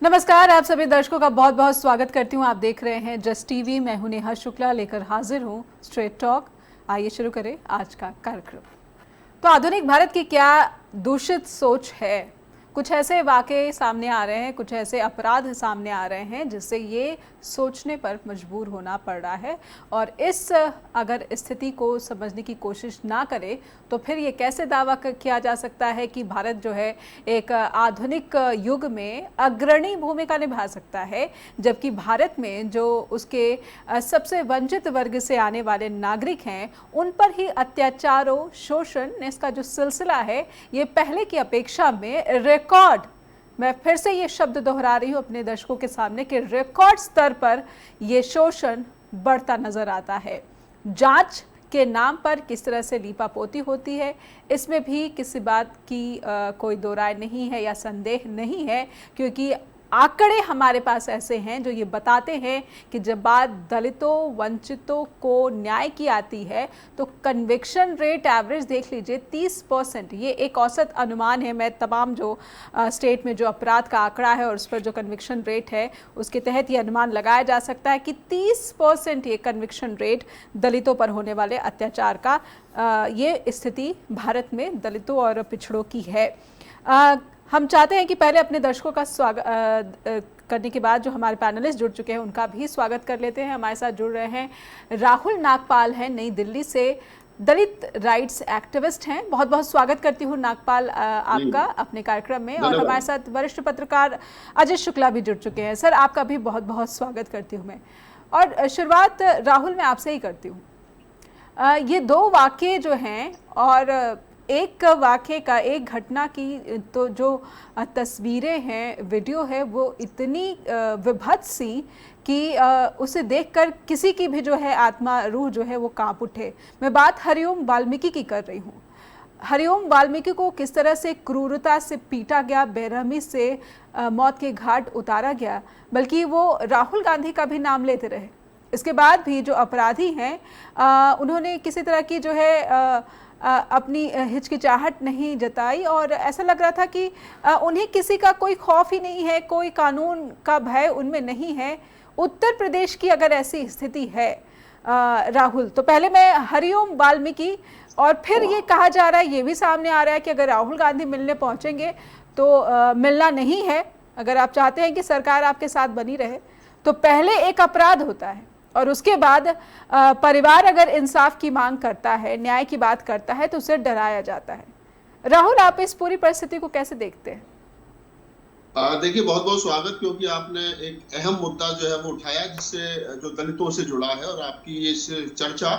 नमस्कार, आप सभी दर्शकों का बहुत बहुत स्वागत करती हूँ। आप देख रहे हैं जस्ट टीवी। मैं हूँ नेहा शुक्ला, लेकर हाजिर हूँ स्ट्रेट टॉक। आइए शुरू करें आज का कार्यक्रम। तो आधुनिक भारत की क्या दूषित सोच है? कुछ ऐसे वाकये सामने आ रहे हैं, कुछ ऐसे अपराध सामने आ रहे हैं जिससे ये सोचने पर मजबूर होना पड़ रहा है। और इस अगर स्थिति को समझने की कोशिश ना करे तो फिर ये कैसे दावा किया जा सकता है कि भारत जो है एक आधुनिक युग में अग्रणी भूमिका निभा सकता है, जबकि भारत में जो उसके सबसे वंचित वर्ग से आने वाले नागरिक हैं उन पर ही अत्याचारों, शोषण, इसका जो सिलसिला है ये पहले की अपेक्षा में रिकॉर्ड, मैं फिर से ये शब्द दोहरा रही हूँ अपने दर्शकों के सामने कि रिकॉर्ड स्तर पर ये शोषण बढ़ता नजर आता है। जांच के नाम पर किस तरह से लीपापोती होती है, इसमें भी किसी बात की कोई दो राय नहीं है या संदेह नहीं है, क्योंकि आंकड़े हमारे पास ऐसे हैं जो ये बताते हैं कि जब बात दलितों, वंचितों को न्याय की आती है तो कन्विक्शन रेट एवरेज देख लीजिए 30%। ये एक औसत अनुमान है। मैं तमाम जो स्टेट में जो अपराध का आंकड़ा है और उस पर जो कन्विक्शन रेट है उसके तहत ये अनुमान लगाया जा सकता है कि 30% ये कन्विक्शन रेट दलितों पर होने वाले अत्याचार का ये स्थिति भारत में दलितों और पिछड़ों की है। हम चाहते हैं कि पहले अपने दर्शकों का स्वागत करने के बाद जो हमारे पैनलिस्ट जुड़ चुके हैं उनका भी स्वागत कर लेते हैं। हमारे साथ जुड़ रहे हैं राहुल नागपाल हैं, नई दिल्ली से दलित राइट्स एक्टिविस्ट हैं। बहुत बहुत स्वागत करती हूँ नागपाल आपका अपने कार्यक्रम में। और हमारे साथ वरिष्ठ पत्रकार अजय शुक्ला भी जुड़ चुके हैं। सर, आपका भी बहुत बहुत स्वागत करती हूँ मैं। और शुरुआत राहुल मैं आपसे ही करती हूँ। ये दो वाक़ये जो हैं और एक वाक़ये का, एक घटना की तो जो तस्वीरें हैं, वीडियो है, वो इतनी विभत्स सी कि उसे देखकर किसी की भी जो है आत्मा, रूह जो है वो कांप उठे। मैं बात हरिओम वाल्मीकि की कर रही हूँ। हरिओम वाल्मीकि को किस तरह से क्रूरता से पीटा गया, बेरहमी से मौत के घाट उतारा गया, बल्कि वो राहुल गांधी का भी नाम लेते रहे। इसके बाद भी जो अपराधी हैं उन्होंने किसी तरह की जो है अपनी हिचकिचाहट नहीं जताई और ऐसा लग रहा था कि उन्हें किसी का कोई खौफ ही नहीं है, कोई कानून का भय उनमें नहीं है। उत्तर प्रदेश की अगर ऐसी स्थिति है राहुल, तो पहले मैं हरिओम वाल्मीकि, और फिर ये कहा जा रहा है, ये भी सामने आ रहा है कि अगर राहुल गांधी मिलने पहुंचेंगे तो मिलना नहीं है। अगर आप चाहते हैं कि सरकार आपके साथ बनी रहे तो पहले एक अपराध होता है और उसके बाद परिवार अगर इंसाफ की मांग करता है, न्याय की बात करता है तो उसे डराया जाता है। राहुल, आप इस पूरी परिस्थिति को कैसे देखते हैं? देखिए, बहुत बहुत स्वागत, क्योंकि आपने एक अहम मुद्दा जो है वो उठाया जिससे जो दलितों से जुड़ा है। और आपकी इस चर्चा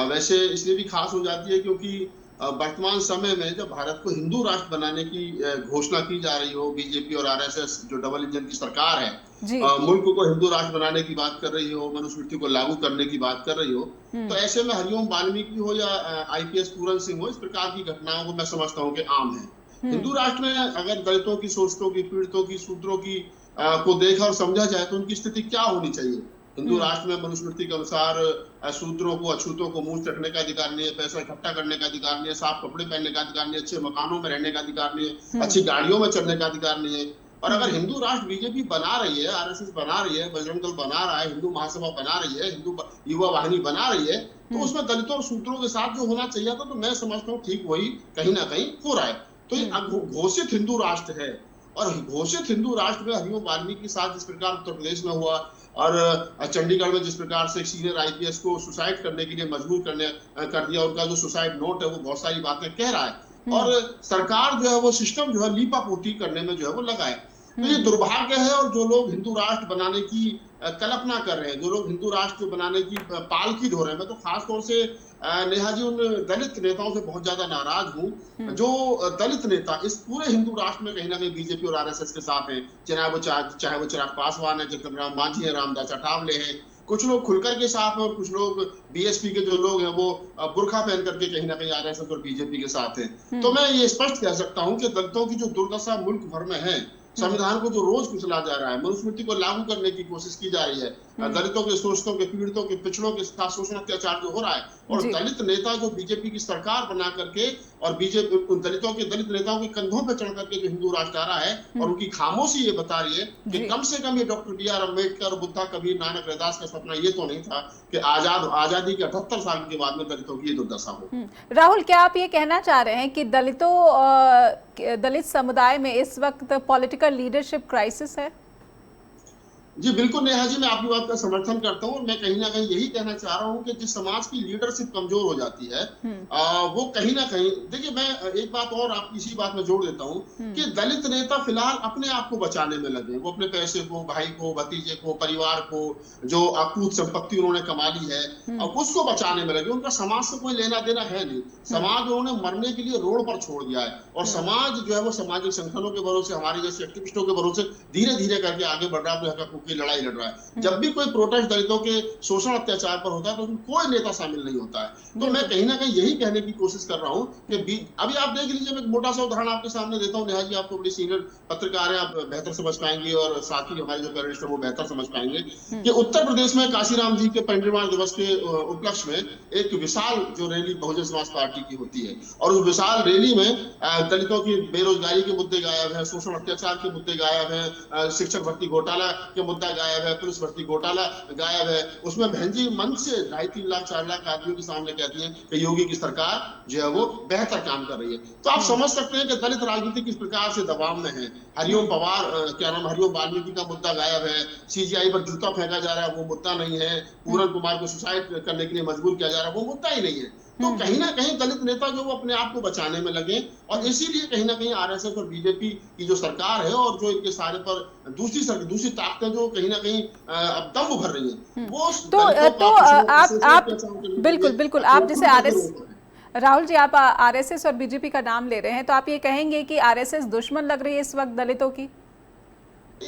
वैसे इसलिए भी खास हो जाती है क्योंकि वर्तमान समय में जब भारत को हिंदू राष्ट्र बनाने की घोषणा की जा रही हो, बीजेपी और आरएसएस जो डबल इंजन की सरकार है, मुल्क को हिंदू राष्ट्र बनाने की बात कर रही हो, मनुस्मृति को लागू करने की बात कर रही हो, तो ऐसे में हरिओम वाल्मीकि हो या आईपीएस पूरन सिंह हो, इस प्रकार की घटनाओं को मैं समझता हूँ कि आम है। हिंदू राष्ट्र में अगर दलितों की, शोषितों की, पीड़ितों की, शूद्रों की को देखा और समझा जाए तो उनकी स्थिति क्या होनी चाहिए। हिंदू राष्ट्र में मनुस्मृति के अनुसार शूद्रों को, अछूतों को मूंछ रखने का अधिकार नहीं है, पैसा इकट्ठा करने का अधिकार नहीं है, साफ कपड़े पहनने का अधिकार नहीं है, अच्छे मकानों में रहने का अधिकार नहीं है, अच्छी गाड़ियों में चढ़ने का अधिकार नहीं है। और अगर हिंदू राष्ट्र बीजेपी बना रही है, आरएसएस बना रही है, बजरंग दल बना रहा है, हिंदू महासभा बना रही है, हिंदू युवा वाहिनी बना रही है, तो उसमें दलितों और शूद्रों के साथ जो होना चाहिए था, तो मैं समझता हूँ ठीक वही कहीं ना कहीं हो रहा है। तो ये घोषित हिंदू राष्ट्र है और घोषित हिंदू राष्ट्र में हरिओम वाल्मीकि के साथ जिस प्रकार उत्तर प्रदेश में हुआ और चंडीगढ़ में जिस प्रकार से सीनियर आईपीएस को सुसाइड करने के लिए मजबूर कर दिया, उनका जो सुसाइड नोट है वो बहुत सारी बातें कह रहा है और सरकार जो है वो सिस्टम जो है लीपापोती करने में जो है वो लगा है। तो ये दुर्भाग्य है। और जो लोग हिंदू राष्ट्र बनाने की कल्पना कर रहे हैं, जो लोग हिंदू राष्ट्र बनाने की पालकी ढो रहे हैं, मैं तो खासतौर से नेहा जी उन दलित नेताओं से बहुत ज्यादा नाराज हूँ जो दलित नेता इस पूरे हिंदू राष्ट्र में कहीं ना कहीं बीजेपी और आरएसएस के साथ हैं। चाहे वो चिराग पासवान है, जगदम्ब राम मांझी है, रामदास अठावले हैं, कुछ लोग खुलकर के साथ हैं और कुछ लोग बीएसपी के जो लोग हैं वो बुर्खा पहन करके कहीं ना कहीं आरएसएस और बीजेपी के साथ हैं। तो मैं ये स्पष्ट कह सकता हूँ कि दलितों की जो दुर्दशा मुल्क भर में है, संविधान को जो रोज कुचला जा रहा है, मनुस्मृति को लागू करने की कोशिश की जा रही है, दलितों के, शोषितों के, पीड़ितों के, पिछड़ों के साथ शोषण अत्याचार जो हो रहा है, और दलित नेता जो बीजेपी की सरकार बना करके और बीजेपी उन दलित नेताओं के कंधों पर चढ़ करके जो हिंदू राष्ट्र आ रहा है, और उनकी खामोशी ये बता रही है कि कम से कम ये डॉक्टर बी.आर. अम्बेडकर, बुद्धा, कबीर, नानक, रैदास का सपना ये तो नहीं था कि आजादी के 78 साल के बाद में दलितों की ये दुर्दशा हो। राहुल, क्या आप ये कहना चाह रहे हैं कि दलित समुदाय में इस वक्त पॉलिटिकल लीडरशिप क्राइसिस है? जी बिल्कुल नेहा जी, मैं आपकी बात का समर्थन करता हूँ। मैं कहीं ना कहीं यही कहना चाह रहा हूँ कि जिस समाज की लीडरशिप कमजोर हो जाती है, वो कहीं ना कहीं, देखिए मैं एक बात और आप इसी बात में जोड़ देता हूँ कि दलित नेता फिलहाल अपने आप को बचाने में लगे। वो अपने पैसे को, भाई को, भतीजे को, परिवार को, जो अकूत संपत्ति उन्होंने कमा ली है, अब उसको बचाने में लगे। उनका समाज से कोई लेना देना है नहीं। समाज उन्होंने मरने के लिए रोड पर छोड़ दिया है, और समाज जो है वो सामाजिक संगठनों के भरोसे, हमारे जैसे एक्टिविस्टों के भरोसे धीरे धीरे करके आगे बढ़ रहा है, अपने की लड़ाई लड़ रहा है। जब भी कोई प्रोटेस्ट दलितों के शोषण अत्याचार पर होता है तो उसमें कोई नेता शामिल नहीं होता है। तो मैं कहीं ना कहीं यही कहने की कोशिश कर रहा हूं कि अभी आप देख लीजिए, मैं एक मोटा सा उदाहरण आपके सामने देता हूं नेहा जी, आपको बड़ी सीनियर पत्रकार है, आप बेहतर समझ पाएंगे, और साथ ही हमारे जो पैनलिस्ट है वो बेहतर समझ पाएंगे कि उत्तर प्रदेश में काशीराम जी के परिनिर्वाण दिवस के उपलक्ष्य में एक विशाल जो रैली बहुजन समाज पार्टी की होती है, और उस विशाल रैली में दलितों की बेरोजगारी के मुद्दे गायब है, शोषण अत्याचार के मुद्दे गायब है, शिक्षक भर्ती घोटाला के मुद्दा गायब है, पुलिस भर्ती घोटाला गायब है। उसमें बहन जी मंच से 2.5-3 लाख 4 लाख आदमियों के सामने कहती हैं कि योगी की सरकार जो है वो बेहतर काम कर रही है। तो आप समझ सकते हैं कि दलित राजनीति किस प्रकार से दबाव में है। हरिओम पवार, क्या नाम, हरिओम वाल्मीकि का मुद्दा गायब है, सीजीआई पर जूता फेंका जा रहा है, वो मुद्दा नहीं है, पूरन कुमार को सुसाइड करने के लिए मजबूर किया जा रहा है, वो मुद्दा ही नहीं है। तो कहीं ना कहीं दलित नेता जो वो अपने आप को बचाने में लगे, और इसीलिए कहीं ना कहीं आरएसएस और बीजेपी की जो सरकार है, और जो इनके सारे पर दूसरी ताकतें जो कहीं ना कहीं अब दम भर रही हैं, वो तो आप बिल्कुल आप जैसे राहुल जी, आप आरएसएस और बीजेपी का नाम ले रहे हैं, तो आप ये कहेंगे कि आरएसएस दुश्मन लग रही है इस वक्त दलितों की?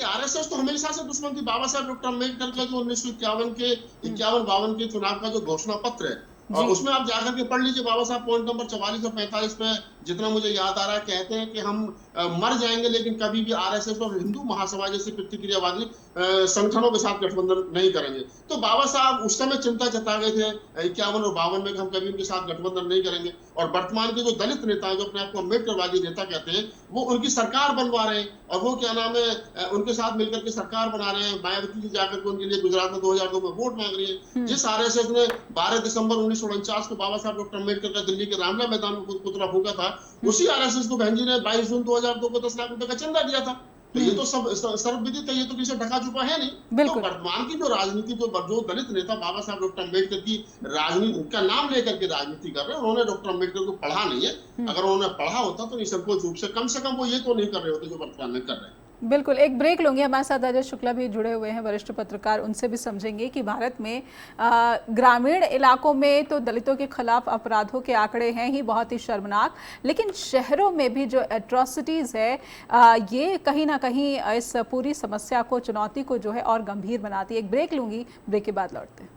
आरएसएस तो हमेशा से दुश्मन थी। बाबा साहब डॉक्टर अम्बेडकर का जो 1951 के चुनाव का जो घोषणा पत्र है, और उसमें आप जाकर के पढ़ लीजिए, बाबा साहब पॉइंट नंबर 44 और 45 पे, जितना मुझे याद आ रहा है, कहते हैं कि हम मर जाएंगे लेकिन कभी भी आरएसएस और हिंदू महासभा जैसे प्रतिक्रियावादी संगठनों के साथ गठबंधन नहीं करेंगे। तो बाबा साहब उस समय चिंता जता गए थे 51 और 52 में कि हम कभी उनके साथ गठबंधन नहीं करेंगे, और वर्तमान के जो दलित नेता हैं, जो अपने आप को अम्बेडकरवादी नेता कहते हैं, वो उनकी सरकार बनवा रहे हैं, और वो क्या नाम है, उनके साथ मिलकर के सरकार बना रहे हैं। मायावती जी जाकर के उनके लिए गुजरात में 2002 में वोट मांग रही है। जिस आरएसएस ने 12 दिसंबर 1949 को बाबा साहब डॉक्टर अम्बेडकर का दिल्ली के रामलीला मैदान में पुतला फूंका था, उसी आरएसएस को बहन जी ने 22 जून 2002 को 10 लाख रुपए का चंदा दिया था। तो ये तो सब सर्वविदित है, ये तो किसी ढका छुपा है नहीं। तो वर्तमान की जो राजनीति, जो दलित नेता बाबा साहब डॉक्टर अम्बेडकर की राजनीति का नाम लेकर के राजनीति कर रहे हैं, उन्होंने डॉक्टर अम्बेडकर को पढ़ा नहीं है। अगर उन्होंने पढ़ा होता तो निसंकोच रूप से कम वो ये तो नहीं कर रहे होते जो वर्तमान में कर रहे हैं। बिल्कुल, एक ब्रेक लूंगी। हमारे साथ अजय शुक्ला भी जुड़े हुए हैं, वरिष्ठ पत्रकार, उनसे भी समझेंगे कि भारत में ग्रामीण इलाकों में तो दलितों के खिलाफ अपराधों के आंकड़े हैं ही बहुत ही शर्मनाक, लेकिन शहरों में भी जो एट्रॉसिटीज़ है ये कहीं ना कहीं इस पूरी समस्या को, चुनौती को जो है और गंभीर बनाती है। एक ब्रेक लूंगी, ब्रेक के बाद लौटते हैं।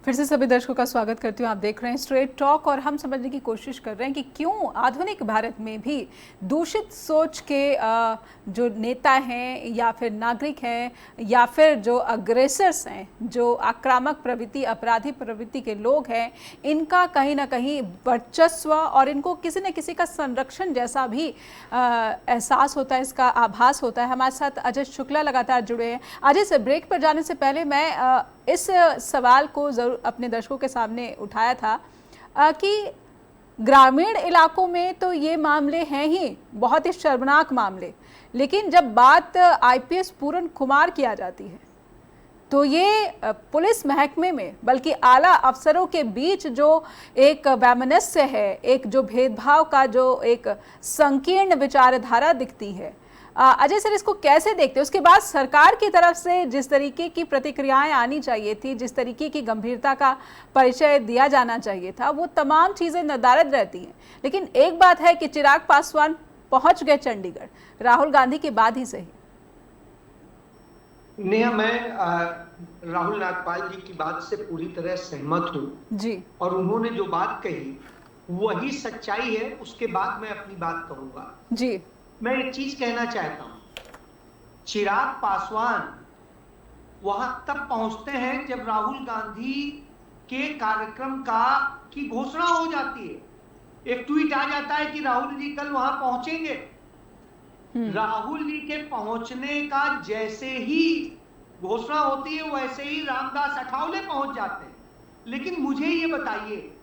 फिर से सभी दर्शकों का स्वागत करती हूँ। आप देख रहे हैं स्ट्रेट टॉक, और हम समझने की कोशिश कर रहे हैं कि क्यों आधुनिक भारत में भी दूषित सोच के जो नेता हैं, या फिर नागरिक हैं, या फिर जो अग्रेसर्स हैं, जो आक्रामक प्रवृत्ति, अपराधी प्रवृत्ति के लोग हैं, इनका कहीं ना कहीं वर्चस्व और इनको किसी न किसी का संरक्षण जैसा भी एहसास होता है, इसका आभास होता है। हमारे साथ अजय शुक्ला लगातार जुड़े हैं। अजय से ब्रेक पर जाने से पहले मैं इस सवाल को ज़रूर अपने दर्शकों के सामने उठाया था कि ग्रामीण इलाकों में तो ये मामले हैं ही बहुत ही शर्मनाक मामले, लेकिन जब बात आईपीएस पूरन कुमार की आ जाती है तो ये पुलिस महकमे में, बल्कि आला अफसरों के बीच जो एक वैमनस्य है, एक जो भेदभाव का जो एक संकीर्ण विचारधारा दिखती है, अजय सर इसको कैसे देखते हैं? उसके बाद सरकार की तरफ से जिस तरीके की प्रतिक्रियाएं आनी चाहिए थी, जिस तरीके की गंभीरता का परिचय दिया जाना चाहिए था, वो तमाम चीज़ें नदारद रहती हैं। लेकिन एक बात है कि चिराग पासवान पहुंच गए चंडीगढ़, राहुल गांधी के बाद ही सही। नेहा, मैं राहुल नागपाल जी की बात से पूरी तरह सहमत हूँ जी, और उन्होंने जो बात कही वही सच्चाई है। उसके बाद मैं अपनी बात कहूंगा जी। मैं एक चीज कहना चाहता हूं, चिराग पासवान वहां तब पहुंचते हैं जब राहुल गांधी के कार्यक्रम की घोषणा हो जाती है। एक ट्वीट आ जाता है कि राहुल जी कल वहां पहुंचेंगे। राहुल जी के पहुंचने का जैसे ही घोषणा होती है वैसे ही रामदास अठावले पहुंच जाते हैं। लेकिन मुझे ये बताइए,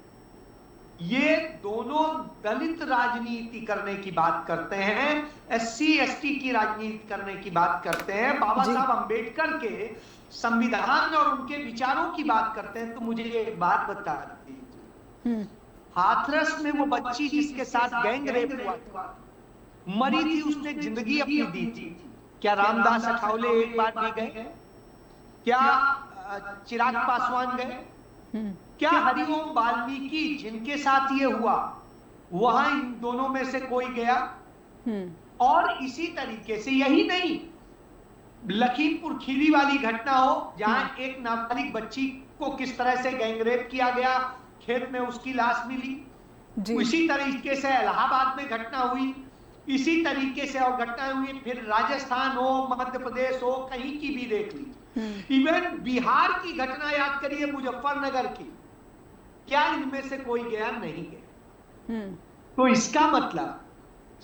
ये दोनों दलित राजनीति करने की बात करते हैं, SC ST की राजनीति करने की बात करते हैं, बाबा साहब अंबेडकर के संविधान और उनके विचारों की बात करते हैं। तो मुझे एक बात बता दीजिए, हाथरस में वो बच्ची जिसके साथ गैंग रेप हुआ था, मरी थी, उसने जिंदगी अपनी दी थी, क्या रामदास अठावले एक बार भी गए? क्या चिराग पासवान गए? क्या हरिओम वाल्मीकि जिनके साथ ये हुआ वहां इन दोनों में से कोई गया? और इसी तरीके से, यही नहीं, लखीमपुर खीरी वाली घटना हो जहां एक नाबालिग बच्ची को किस तरह से गैंगरेप किया गया, खेत में उसकी लाश मिली, इसी तरीके से इलाहाबाद में घटना हुई, इसी तरीके से और घटनाएं हुई, फिर राजस्थान हो, मध्य प्रदेश हो, कहीं की भी देख ली। इवन बिहार की घटना याद करिए, मुजफ्फरनगर की, क्या इनमें से कोई गया? नहीं गया। तो इसका मतलब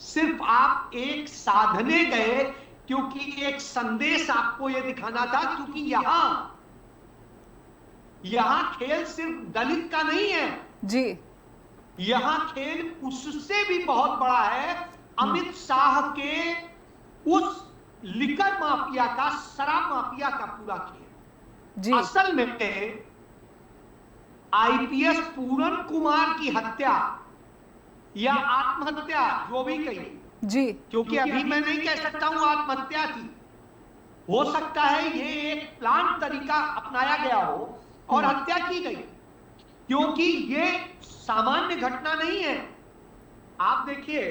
सिर्फ आप एक साधने गए क्योंकि एक संदेश आपको यह दिखाना था, क्योंकि यहां खेल सिर्फ दलित का नहीं है जी, यहां खेल उससे भी बहुत बड़ा है, अमित शाह के उस लिकर माफिया का, शराब माफिया का पूरा खेल जी। असल में IPS पूरन कुमार की हत्या या आत्महत्या जो भी कही जी, क्योंकि अभी मैं नहीं कह सकता हूं आत्महत्या की, हो सकता है ये एक प्लान तरीका अपनाया गया हो और हत्या की गई, क्योंकि ये सामान्य घटना नहीं है। आप देखिए,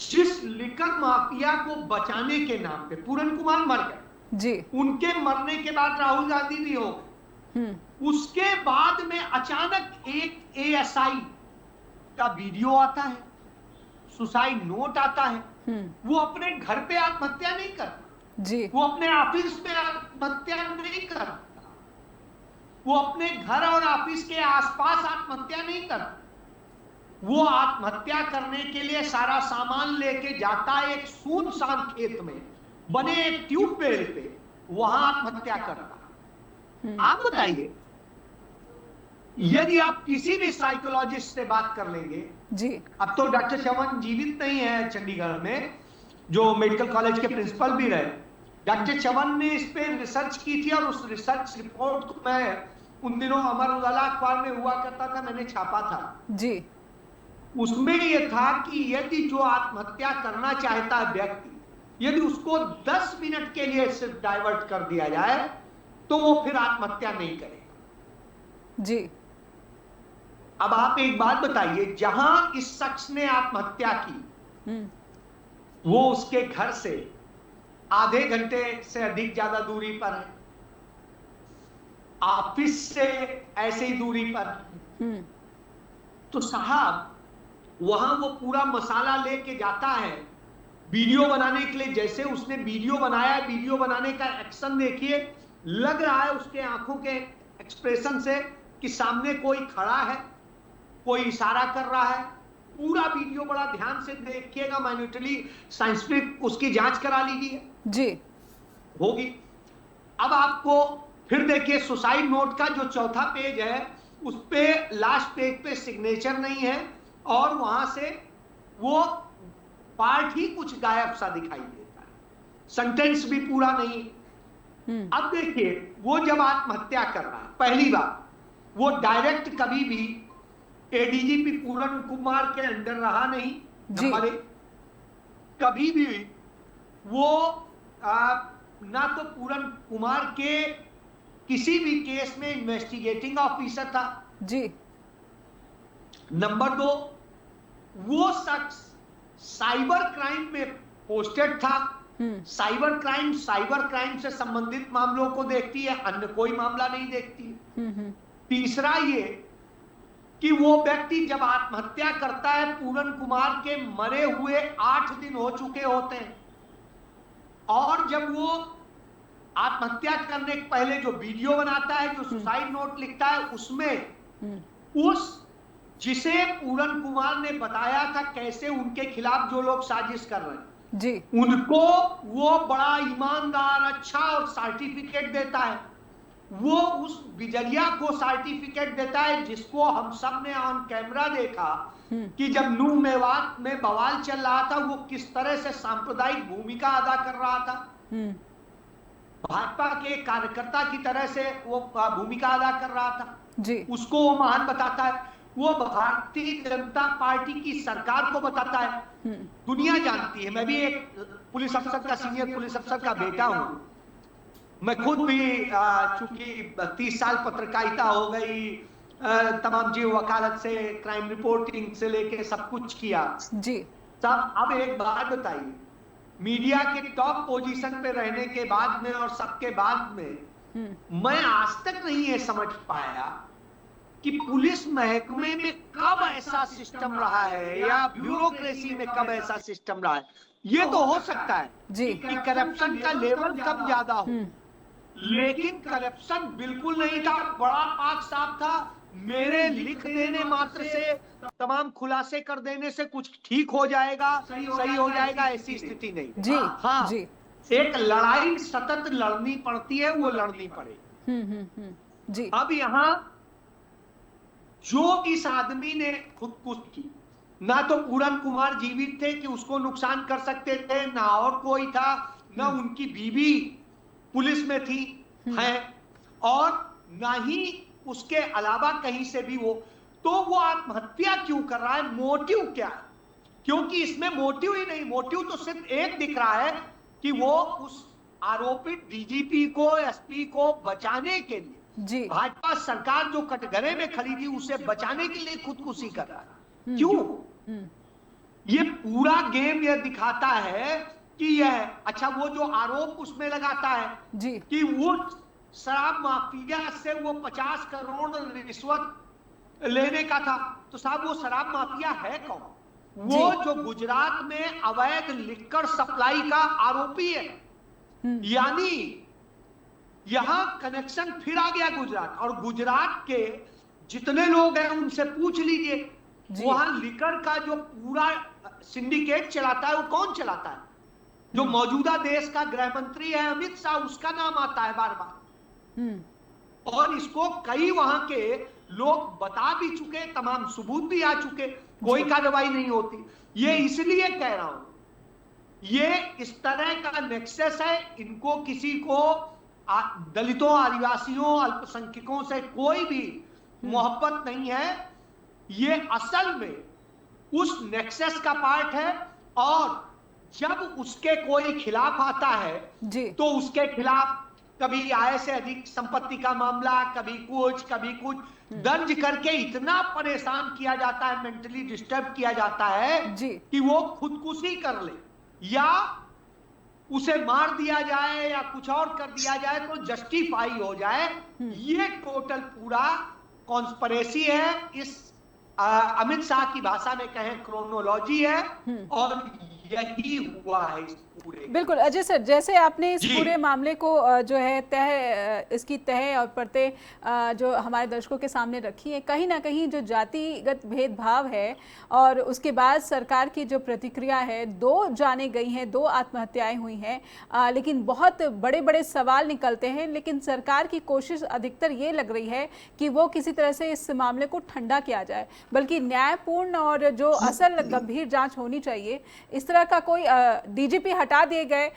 जिस लिकर माफिया को बचाने के नाम पे पूरन कुमार मर गए जी, उनके मरने के बाद राहुल गांधी भी हो, उसके बाद में अचानक एक ASI का वीडियो आता है, सुसाइड नोट आता है, वो अपने घर पे आत्महत्या नहीं करता जी, वो अपने ऑफिस में आत्महत्या नहीं करता, वो अपने घर और ऑफिस के आसपास आत्महत्या नहीं करता, वो आत्महत्या करने के लिए सारा सामान लेके जाता है एक सुनसान खेत में बने एक ट्यूबवेल पे, वहां आत्महत्या करता। आप बताइए, यदि आप किसी भी साइकोलॉजिस्ट से बात कर लेंगे जी, अब तो डॉक्टर चवन जीवित नहीं है चंडीगढ़ में, जो मेडिकल कॉलेज के प्रिंसिपल भी रहे, डॉक्टर चवन ने इस पे रिसर्च की थी और उस रिसर्च रिपोर्ट को मैं उन दिनों अमर उजाला अखबार में हुआ करता था, मैंने छापा था जी। उसमें यह था कि यदि जो आत्महत्या करना चाहता है व्यक्ति, यदि उसको 10 मिनट के लिए सिर्फ डाइवर्ट कर दिया जाए तो वो फिर आत्महत्या नहीं करेगा जी। अब आप एक बात बताइए, जहां इस शख्स ने आत्महत्या की वो उसके घर से आधे घंटे से अधिक ज्यादा दूरी पर है, ऑफिस से ऐसे ही दूरी पर, तो साहब वहां वो पूरा मसाला लेके जाता है वीडियो बनाने के लिए। जैसे उसने वीडियो बनाया, वीडियो बनाने का एक्शन देखिए, लग रहा है उसके आंखों के एक्सप्रेशन से कि सामने कोई खड़ा है, कोई इशारा कर रहा है। पूरा वीडियो बड़ा ध्यान से देखिएगा, माइन्यूटली साइंटिफिक उसकी जांच करा लीजिए जी, होगी। अब आपको फिर देखिए, सुसाइड नोट का जो चौथा पेज है उस पे लास्ट पेज पे सिग्नेचर नहीं है और वहां से वो पार्ट ही कुछ गायब सा दिखाई देता है, सेंटेंस भी पूरा नहीं। अब देखिए, वो जब आत्महत्या कर रहा है, पहली बात वो डायरेक्ट कभी भी ADGP पूरन कुमार के अंडर रहा नहीं, नंबर 1। कभी भी वो ना तो पूरन कुमार के किसी भी केस में इन्वेस्टिगेटिंग ऑफिसर था जी। नंबर 2, वो शख्स साइबर क्राइम में पोस्टेड था। साइबर क्राइम से संबंधित मामलों को देखती है, अन्य कोई मामला नहीं देखती। तीसरा ये कि वो व्यक्ति जब आत्महत्या करता है, पूरन कुमार के मरे हुए 8 दिन हो चुके होते हैं। और जब वो आत्महत्या करने के पहले जो वीडियो बनाता है, जो सुसाइड नोट लिखता है, उसमें उस जिसे पूरन कुमार ने बताया था कैसे उनके खिलाफ जो लोग साजिश कर रहे हैं जी, उनको वो बड़ा ईमानदार, अच्छा और सर्टिफिकेट देता है। वो उस बिजलिया को सर्टिफिकेट देता है जिसको हम सब ने ऑन कैमरा देखा कि जब नू मेवात में बवाल चल रहा था वो किस तरह से सांप्रदायिक भूमिका अदा कर रहा था, भाजपा के कार्यकर्ता की तरह से वो भूमिका अदा कर रहा था जी, उसको वो महान बताता है। वो भारतीय जनता पार्टी की सरकार को बताता है। दुनिया जानती है, मैं भी एक पुलिस अफसर का, सीनियर पुलिस अफसर का बेटा हूं। मैं खुद भी चूंकि 30 साल पत्रकारिता हो गई, तमाम जीव वकालत से, क्राइम रिपोर्टिंग से लेके सब कुछ किया जी। सब। अब एक बात बताइए, मीडिया के टॉप पोजीशन पे रहने के बाद में और सबके बाद में मैं आज तक नहीं ये समझ पाया कि पुलिस महकमे में कब ऐसा सिस्टम रहा है या ब्यूरोक्रेसी में कब ऐसा सिस्टम रहा है। ये तो हो सकता है जी कि करप्शन का लेवल कब ज्यादा हो, लेकिन करप्शन बिल्कुल नहीं था, बड़ा पाक साफ था। मेरे लिख देने मात्र से, तमाम खुलासे कर देने से कुछ ठीक हो जाएगा, सही हो जाएगा, ऐसी स्थिति नहीं। जी हाँ जी एक लड़ाई सतत लड़नी पड़ती है, वो लड़नी पड़ेगी। जी। अब यहाँ जो इस आदमी ने खुदकुशी की, ना तो पूरन कुमार जीवित थे कि उसको नुकसान कर सकते थे, ना और कोई था, ना उनकी बीवी पुलिस में थी है, और ना ही उसके अलावा कहीं से भी तो वो आत्महत्या क्यों कर रहा है, मोटिव क्या है? क्योंकि इसमें मोटिव ही नहीं, मोटिव तो सिर्फ एक दिख रहा है कि वो उस आरोपित डीजीपी को, एसपी को बचाने के लिए, जी भाजपा सरकार जो कटघरे में खड़ी थी उसे बचाने के लिए खुदकुशी कर रहा है। क्यों? ये पूरा गेम यह दिखाता है कि यह, अच्छा वो जो आरोप उसमें लगाता है जी कि वो शराब माफिया से वो 50 करोड़ रिश्वत लेने का था, तो साहब वो शराब माफिया है कौन? वो जो गुजरात में अवैध लिक्कर सप्लाई का आरोपी है। यानी यहां कनेक्शन फिर आ गया गुजरात, और गुजरात के जितने लोग हैं उनसे पूछ लीजिए, वहां लिकर का जो पूरा सिंडिकेट चलाता है वो कौन चलाता है? जो मौजूदा देश का गृह मंत्री है अमित शाह, उसका नाम आता है बार बार। और इसको कई वहां के लोग बता भी चुके, तमाम सबूत भी आ चुके, कोई कार्रवाई नहीं होती। ये इसलिए कह रहा हूं, ये इस तरह का नेक्सस है, इनको किसी को दलितों, आदिवासियों, अल्पसंख्यकों से कोई भी मोहब्बत नहीं है। ये असल में उस नेक्सस का पार्ट है, और जब उसके कोई खिलाफ आता है तो उसके खिलाफ कभी आय से अधिक संपत्ति का मामला, कभी कुछ दर्ज करके इतना परेशान किया जाता है, मेंटली डिस्टर्ब किया जाता है कि वो खुदकुशी कर ले या उसे मार दिया जाए या कुछ और कर दिया जाए तो जस्टिफाई हो जाए। ये टोटल पूरा कॉन्स्पिरेसी है, इस अमित शाह की भाषा में कहें क्रोनोलॉजी है, और यही हुआ है इस पूरे। बिल्कुल अजय सर, जैसे आपने इस पूरे मामले को जो है इसकी तह और परतें जो हमारे दर्शकों के सामने रखी है, कहीं ना कहीं जो जातिगत भेदभाव है और उसके बाद सरकार की जो प्रतिक्रिया है, 2 जाने गई हैं, 2 आत्महत्याएं हुई हैं, लेकिन बहुत बड़े बड़े सवाल निकलते हैं। लेकिन सरकार की कोशिश अधिकतर ये लग रही है कि वो किसी तरह से इस मामले को ठंडा किया जाए, बल्कि न्यायपूर्ण और जो असल गंभीर जांच होनी चाहिए। इस तरह का कोई डीजीपी हटा दिए गए,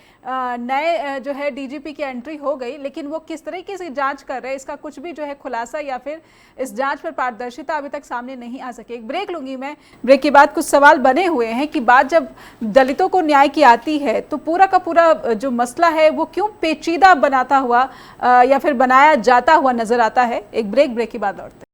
नए जो है डीजीपी की एंट्री हो गई, लेकिन वो किस तरीके से जांच कर रहे हैं इसका कुछ भी जो है खुलासा या फिर इस जांच पर पारदर्शिता अभी तक सामने नहीं आ सके। एक ब्रेक लूंगी मैं, ब्रेक के बाद कुछ सवाल बने हुए हैं कि बात जब दलितों को न्याय की आती है तो पूरा का पूरा जो मसला है वो क्यों पेचीदा बनाता हुआ या फिर बनाया जाता हुआ नजर आता है। एक ब्रेक के बाद लौटते हैं।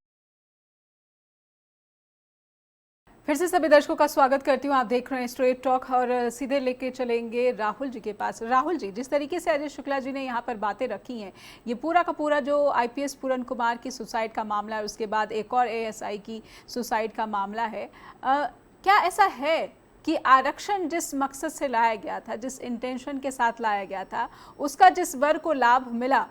फिर से सभी दर्शकों का स्वागत करती हूँ। आप देख रहे हैं स्ट्रेट टॉक और सीधे लेके चलेंगे राहुल जी के पास। राहुल जी, जिस तरीके से अजय शुक्ला जी ने यहाँ पर बातें रखी हैं, ये पूरा का पूरा जो आईपीएस पूरन कुमार की सुसाइड का मामला है, उसके बाद एक और एएसआई की सुसाइड का मामला है, क्या ऐसा है कि आरक्षण जिस मकसद से लाया गया था, जिस इंटेंशन के साथ लाया गया था, उसका जिस वर्ग को लाभ मिला,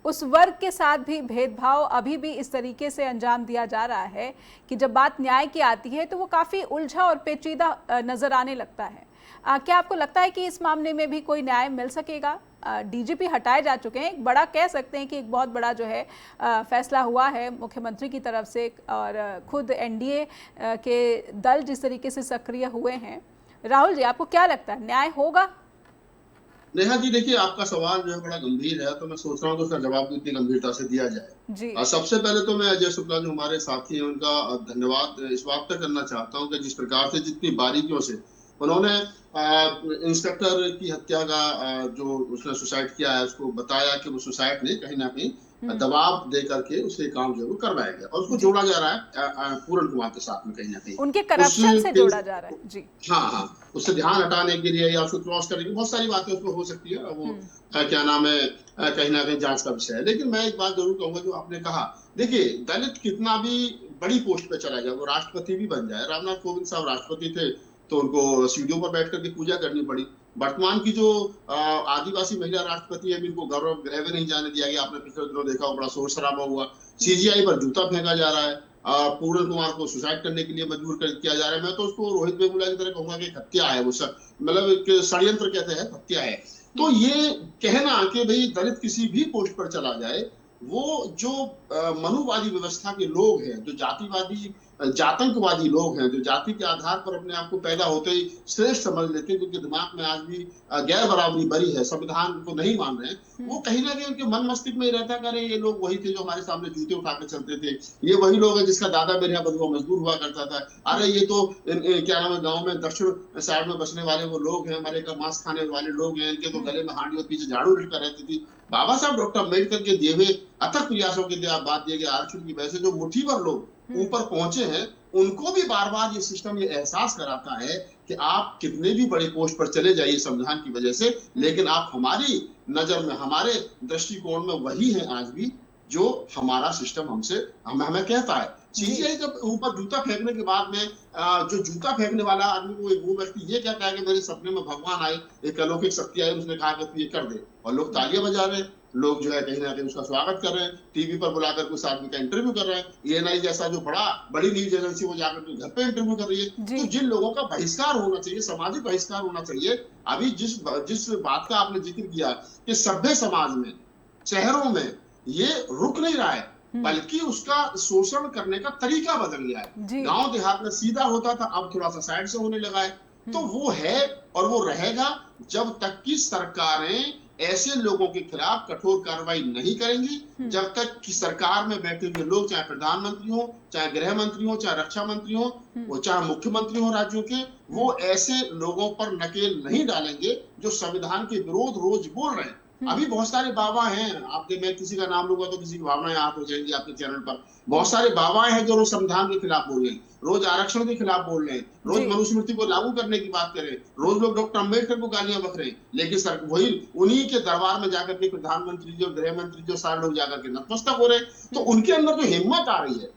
उस वर्ग के साथ भी भेदभाव अभी भी इस तरीके से अंजाम दिया जा रहा है कि जब बात न्याय की आती है तो वो काफ़ी उलझा और पेचीदा नज़र आने लगता है। क्या आपको लगता है कि इस मामले में भी कोई न्याय मिल सकेगा? डीजीपी हटाए जा चुके हैं, एक बड़ा कह सकते हैं कि एक बहुत बड़ा जो है फैसला हुआ है मुख्यमंत्री की तरफ से, और खुद एनडीए के दल जिस तरीके से सक्रिय हुए हैं। राहुल जी, आपको क्या लगता है, न्याय होगा? नेहा जी, देखिए, आपका सवाल जो है बड़ा गंभीर है, तो मैं सोच रहा हूँ कि उसका जवाब इतनी गंभीरता से दिया जाए जी। सबसे पहले तो मैं अजय शुक्ला जो हमारे साथी हैं उनका धन्यवाद इस बात तक करना चाहता हूँ कि जिस प्रकार से, जितनी बारीकियों से उन्होंने इंस्पेक्टर की हत्या का जो उसने सुसाइड किया है उसको बताया कि वो सुसाइड नहीं, कहीं ना कहीं दबाव दे करके उसे काम जो है वो करवाया गया, और उसको जोड़ा जा रहा है पूरन कुमार के साथ में, कहीं ना कहीं उनके करप्शन से जोड़ा जा रहा है। जी हाँ, उससे ध्यान हटाने के लिए या उसको क्रॉस करने की बहुत सारी बातें उसमें हो सकती है, वो क्या नाम है, कहीं ना कहीं जांच का विषय है। लेकिन मैं एक बात जरूर कहूंगा, जो आपने कहा, देखिए, दलित कितना भी बड़ी पोस्ट पे चला जाए, वो राष्ट्रपति भी बन जाए, रामनाथ कोविंद साहब राष्ट्रपति थे तो उनको सीढ़ियों पर बैठ करके पूजा करनी पड़ी। वर्तमान की जो आदिवासी महिला राष्ट्रपति है, इनको गौरव गृह में नहीं जाने दिया गया, आपने पिछले दिनों देखा, बड़ा शोर शराबा हुआ, सीजीआई पर जूता फेंका जा रहा है, पूरन कुमार को सुसाइड करने के लिए मजबूर किया जा रहा है। मैं तो उसको रोहित वेमुला की तरह कहूंगा कि हत्या है, वो मतलब एक षड्यंत्र कहते हैं, हत्या है। तो ये कहना कि भाई दलित किसी भी पोस्ट पर चला जाए, वो जो मनुवादी व्यवस्था के लोग हैं, जो जातिवादी जातंकवादी लोग हैं, जो जाति के आधार पर अपने आप को पैदा होते ही श्रेष्ठ समझ लेते हैं, क्योंकि दिमाग में आज भी गैर बराबरी बरी है, संविधान को नहीं मान रहे हैं, वो कहीं ना कहीं उनके मन मस्तिष्क में ही रहता है, अरे ये लोग वही थे जो हमारे सामने जूते उठा कर चलते थे, ये वही लोग हैं जिसका दादा मेरे यहाँ बंधुआ मजदूर हुआ करता था, अरे ये तो क्या नाम है, गाँव में दक्षिण साइड में बसने वाले वो लोग हैं, हमारे का मांस खाने वाले लोग हैं, इनके तो गले में हांडी और पीछे झाड़ू लटका रहती थी। बाबा साहब डॉक्टर अम्बेडकर के दिए हुए अथक प्रयासों के लिए आप बात दिए गए आरक्षण की वजह से जो मुट्ठी भर लोग ऊपर पहुंचे हैं, उनको भी बार बार ये सिस्टम ये एहसास कराता है कि आप कितने भी बड़े पोस्ट पर चले जाइए संविधान की वजह से, लेकिन आप हमारी नजर में, हमारे दृष्टिकोण में वही हैं आज भी जो हमारा सिस्टम हमें कहता है। सीजीआई जब ऊपर जूता फेंकने के बाद में जो जूता फेंकने वाला आदमी वो व्यक्ति ये कहता है कि मेरे सपने में भगवान आए, एक अलौकिक शक्ति आई, उसने कहा कि तू ये कर दे, और लोग तालियां बजा रहे हैं, लोग जो है कहीं ना कहीं उसका स्वागत कर रहे हैं, टीवी पर बुलाकर उस आदमी का इंटरव्यू कर रहे हैं, एएनआई जैसा जो बड़ी न्यूज एजेंसी वो जाकर घर पे इंटरव्यू कर रही है। तो जिन लोगों का बहिष्कार होना चाहिए, सामाजिक बहिष्कार होना चाहिए, अभी जिस बात का आपने जिक्र किया कि सभ्य समाज में, शहरों में ये रुक नहीं रहा है, बल्कि उसका शोषण करने का तरीका बदल गया है। गांव देहात में सीधा होता था, अब थोड़ा सा साइड से होने लगा है। तो वो है और वो रहेगा जब तक कि सरकारें ऐसे लोगों के खिलाफ कठोर कार्रवाई नहीं करेंगी, जब तक कि सरकार में बैठे हुए लोग, चाहे प्रधानमंत्री हो, चाहे गृह मंत्री हो, चाहे रक्षा मंत्री हो, वो चाहे मुख्यमंत्री हो राज्यों के, वो ऐसे लोगों पर नकेल नहीं डालेंगे जो संविधान के विरोध रोज बोल रहे हैं। अभी बहुत सारे बाबा हैं, आपके, मैं किसी का नाम लूंगा तो किसी की भावनाएं आप हो जाएंगी आपके चैनल पर, बहुत सारे बाबाएं हैं जो रोज संविधान के खिलाफ बोल रहे हैं, रोज आरक्षण के खिलाफ बोल रहे हैं, रोज मनुस्मृति को लागू करने की बात कर रहे हैं, रोज लोग डॉक्टर अम्बेडकर को गालियां बक रहे हैं, लेकिन वही उन्हीं के दरबार में जाकर के प्रधानमंत्री जो, गृह मंत्री जो, सारे लोग जाकर के नतमस्तक हो रहे हैं। तो उनके अंदर जो हिम्मत आ रही है,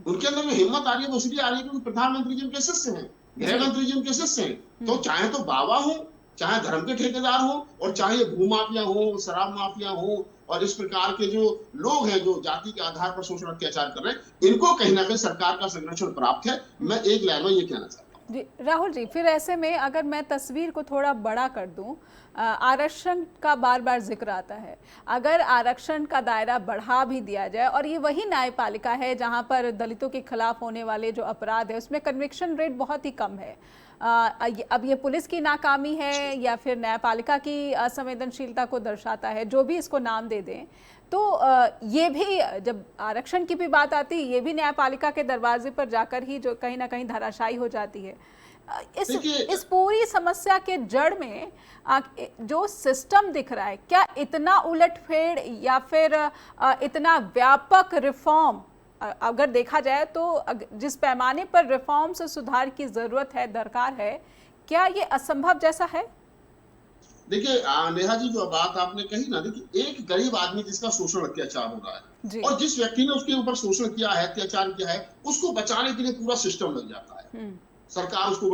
उनके अंदर जो हिम्मत आ रही है वो इसलिए आ रही है क्योंकि प्रधानमंत्री जी उनके शिष्य हैं, गृह मंत्री जी उनके शिष्य हैं। तो चाहे तो बाबा हो, चाहे धर्म के ठेकेदार हो, और चाहे भू माफिया हो, शराब माफिया हो, और इस प्रकार के जो लोग हैं जो जाति के आधार पर शोषण अत्याचार कर रहे हैं, इनको कहीं ना कहीं सरकार का संरक्षण प्राप्त है। मैं एक लाइन में ये कहना चाहता हूँ। जी राहुल जी, फिर ऐसे में अगर मैं तस्वीर को थोड़ा बड़ा कर दूं, आरक्षण का बार बार जिक्र आता है, अगर आरक्षण का दायरा बढ़ा भी दिया जाए, और ये वही न्यायपालिका है जहां पर दलितों के खिलाफ होने वाले जो अपराध है उसमें कन्विक्शन रेट बहुत ही कम है, अब ये पुलिस की नाकामी है या फिर न्यायपालिका की असंवेदनशीलता को दर्शाता है, जो भी इसको नाम दे दें, तो ये भी, जब आरक्षण की भी बात आती है, ये भी न्यायपालिका के दरवाजे पर जाकर ही जो कहीं ना कहीं धराशायी हो जाती है। इस पूरी समस्या के जड़ में जो सिस्टम दिख रहा है, क्या इतना उलटफेर या फिर इतना व्यापक रिफॉर्म, अगर देखा जाए तो जिस पैमाने पर रिफॉर्म से सुधार की जरूरत है, दरकार है, क्या ये असंभव जैसा है? देखिए नेहा जी, जो बात आपने कही ना, देखिए, एक गरीब आदमी जिसका शोषण अत्याचार हो रहा है और जिस व्यक्ति ने उसके ऊपर शोषण किया है, अत्याचार किया है, उसको बचाने के लिए पूरा सिस्टम लग जाता है। सरकार उसको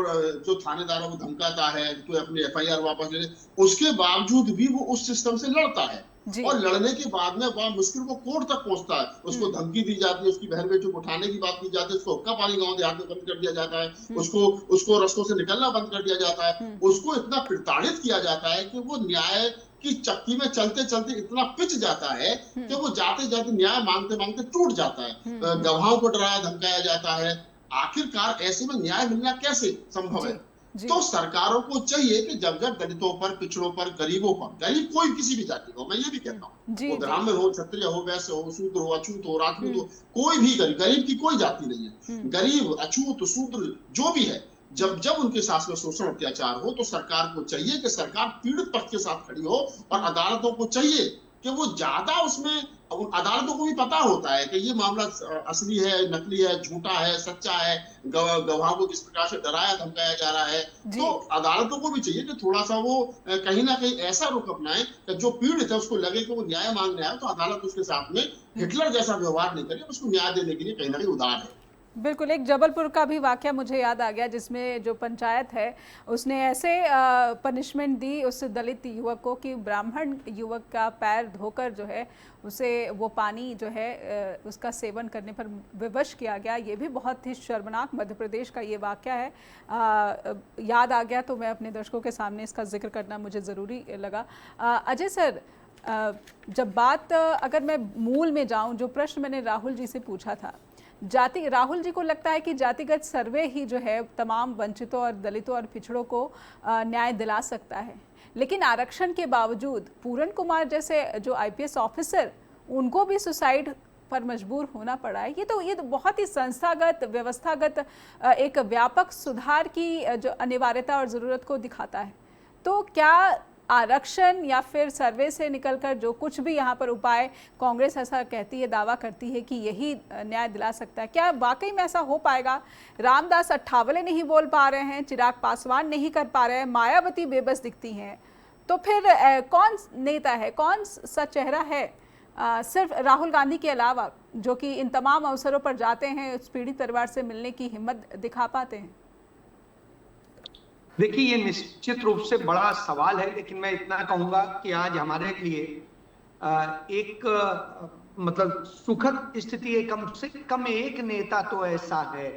जो थानेदारों को धमकाता है, कोई अपनी एफआईआर वापस ले ले, उसके बावजूद भी वो उस सिस्टम से लड़ता है। और लड़ने के बाद में बड़ा मुश्किल को कोर्ट तक पहुंचता है, उसको धमकी दी जाती है, उसकी बहन बेटियों को उठाने की बात की जाती है, उसको हुक्का पानी गांव देहात में बंद कर दिया जाता है, उसको रस्तों से निकलना बंद कर दिया जाता है, उसको इतना प्रताड़ित किया जाता है कि वो न्याय की चक्की में चलते चलते इतना पिच जाता है कि वो जाते जाते न्याय मांगते मांगते टूट जाता है। गवाहों को डराया धमकाया जाता है। आखिरकार ऐसे में न्याय मिलना कैसे संभव है? तो सरकारों को चाहिए कि जब जब दलितों पर, पिछड़ों पर, गरीबों पर, गरीब कोई किसी भी जाति को, मैं ये भी कहता हूँ, वो ब्राह्मण हो, क्षत्रिय हो, वैश्य हो, शूद्र हो, अछूत हो, राजपूत हो, कोई भी गरीब की कोई जाति नहीं है। गरीब, अछूत, शूद्र जो भी है, जब जब उनके साथ में शोषण अत्याचार हो तो सरकार को चाहिए कि सरकार पीड़ित पक्ष के साथ खड़ी हो, और अदालतों को चाहिए कि वो ज्यादा उसमें, अदालतों को भी पता होता है कि ये मामला असली है, नकली है, झूठा है, सच्चा है, गवाहों को किस प्रकार से डराया धमकाया जा रहा है। तो अदालतों को भी चाहिए कि थोड़ा सा वो कहीं ना कहीं ऐसा रुख अपनाए कि जो पीड़ित है उसको लगे कि वो न्याय मांगने आए, तो अदालत उसके साथ में हिटलर जैसा व्यवहार नहीं करे, उसको न्याय देने के लिए कहीं ना कहीं उदार है। बिल्कुल, एक जबलपुर का भी वाकया मुझे याद आ गया, जिसमें जो पंचायत है उसने ऐसे पनिशमेंट दी उस दलित युवक को कि ब्राह्मण युवक का पैर धोकर जो है उसे वो पानी जो है उसका सेवन करने पर विवश किया गया। ये भी बहुत ही शर्मनाक मध्य प्रदेश का ये वाकया है। याद आ गया तो मैं अपने दर्शकों के सामने इसका जिक्र करना मुझे ज़रूरी लगा। अजय सर, जब बात अगर मैं मूल में जाऊं, जो प्रश्न मैंने राहुल जी से पूछा था, राहुल जी को लगता है कि जातिगत सर्वे ही जो है तमाम वंचितों और दलितों और पिछड़ों को न्याय दिला सकता है, लेकिन आरक्षण के बावजूद पूरन कुमार जैसे जो आईपीएस ऑफिसर, उनको भी सुसाइड पर मजबूर होना पड़ा है। ये तो बहुत ही संस्थागत, व्यवस्थागत एक व्यापक सुधार की जो अनिवार्यता और ज़रूरत को दिखाता है। तो क्या आरक्षण या फिर सर्वे से निकलकर जो कुछ भी यहाँ पर उपाय कांग्रेस ऐसा कहती है, दावा करती है कि यही न्याय दिला सकता है, क्या वाकई में ऐसा हो पाएगा? रामदास अठावले नहीं बोल पा रहे हैं, चिराग पासवान नहीं कर पा रहे हैं, मायावती बेबस दिखती हैं, तो फिर कौन नेता है, कौन सा चेहरा है सिर्फ राहुल गांधी के अलावा जो कि इन तमाम अवसरों पर जाते हैं, उस पीड़ित परिवार से मिलने की हिम्मत दिखा पाते हैं? देखिए, ये निश्चित रूप से बड़ा सवाल है, लेकिन मैं इतना कहूंगा कि आज हमारे लिए एक मतलब सुखद स्थिति है, कम से कम एक नेता तो ऐसा है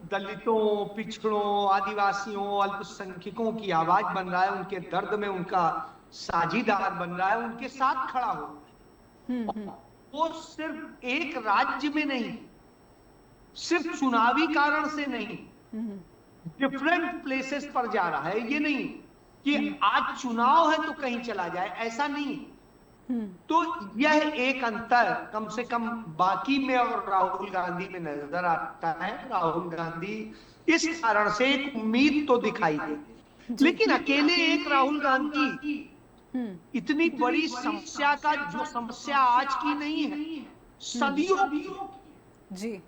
दलितों, पिछड़ों, आदिवासियों, अल्पसंख्यकों की आवाज बन रहा है, उनके दर्द में उनका साझीदार बन रहा है, उनके साथ खड़ा हो। वो सिर्फ एक राज्य में नहीं, सिर्फ चुनावी कारण से नहीं, डिफरेंट प्लेसेस पर जा रहा है। ये नहीं कि आज चुनाव है तो कहीं चला जाए, ऐसा नहीं। तो यह एक अंतर कम से कम बाकी में और राहुल गांधी में नजर आता है। राहुल गांधी इस कारण से एक उम्मीद तो दिखाई दे, लेकिन अकेले एक राहुल गांधी इतनी बड़ी समस्या का, जो समस्या आज की नहीं है, सदियों की जी,